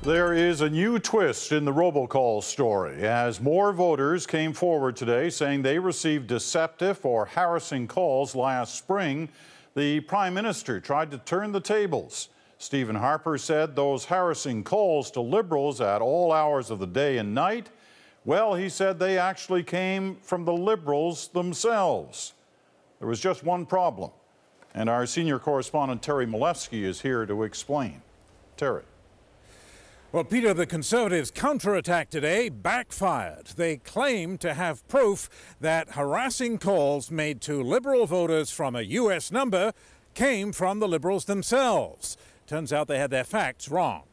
There is a new twist in the robocall story as more voters came forward today saying they received deceptive or harassing calls last spring. The Prime Minister tried to turn the tables. Stephen Harper said those harassing calls to Liberals at all hours of the day and night, well, he said they actually came from the Liberals themselves. There was just one problem, and our senior correspondent Terry Malefsky is here to explain. Terry. Well, Peter, the Conservatives' counterattack today backfired. They claimed to have proof that harassing calls made to Liberal voters from a U.S. number came from the Liberals themselves. Turns out they had their facts wrong.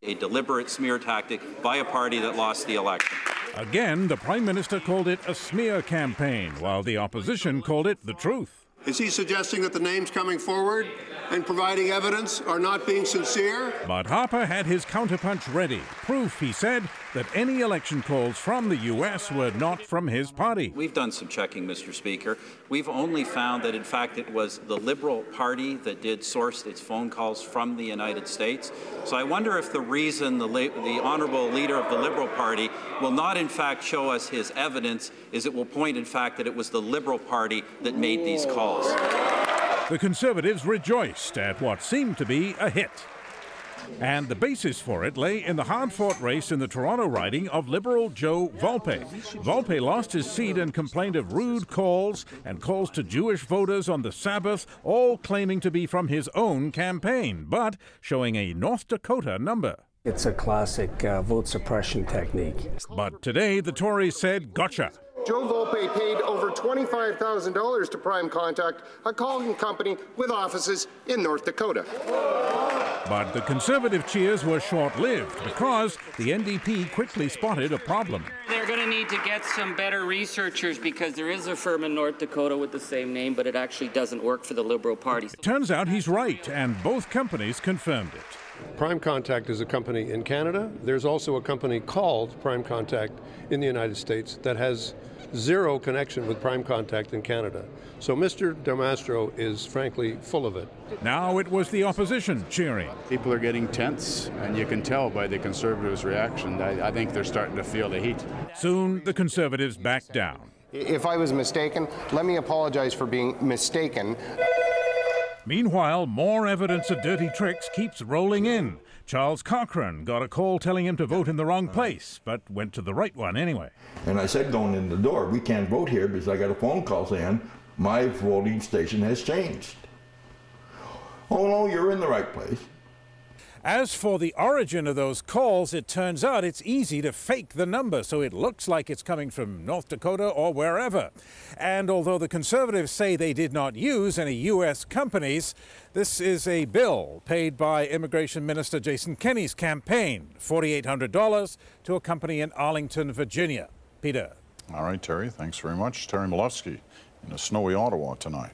A deliberate smear tactic by a party that lost the election. Again, the Prime Minister called it a smear campaign, while the opposition called it the truth. Is he suggesting that the names coming forward and providing evidence are not being sincere? But Harper had his counterpunch ready. Proof, he said, that any election calls from the U.S. were not from his party. We've done some checking, Mr. Speaker. We've only found that, in fact, it was the Liberal Party that did source its phone calls from the United States. So I wonder if the reason the honourable leader of the Liberal Party will not, in fact, show us his evidence is it will point, in fact, that it was the Liberal Party that made these calls. The Conservatives rejoiced at what seemed to be a hit. And the basis for it lay in the hard-fought race in the Toronto riding of Liberal Joe Volpe. Volpe lost his seat and complained of rude calls and calls to Jewish voters on the Sabbath, all claiming to be from his own campaign, but showing a North Dakota number. It's a classic vote suppression technique. But today the Tories said, gotcha. Joe Volpe paid over $25,000 to Prime Contact, a calling company with offices in North Dakota. But the Conservative cheers were short-lived because the NDP quickly spotted a problem. They're going to need to get some better researchers because there is a firm in North Dakota with the same name, but it actually doesn't work for the Liberal Party. It turns out he's right, and both companies confirmed it. Prime Contact is a company in Canada. There's also a company called Prime Contact in the United States that has zero connection with Prime Contact in Canada. So Mr. Damastro is frankly full of it. Now it was the opposition cheering. People are getting tense, and you can tell by the Conservatives' reaction. I think they're starting to feel the heat. Soon the Conservatives backed down. If I was mistaken, let me apologize for being mistaken. Meanwhile, more evidence of dirty tricks keeps rolling in. Charles Cochrane got a call telling him to vote in the wrong place, but went to the right one anyway. And I said going in the door, we can't vote here because I got a phone call saying my voting station has changed. Oh no, you're in the right place. As for the origin of those calls, it turns out it's easy to fake the number, so it looks like it's coming from North Dakota or wherever. And although the Conservatives say they did not use any U.S. companies, this is a bill paid by Immigration Minister Jason Kenney's campaign, $4,800 to a company in Arlington, Virginia. Peter. All right, Terry, thanks very much. Terry Malefsky in a snowy Ottawa tonight.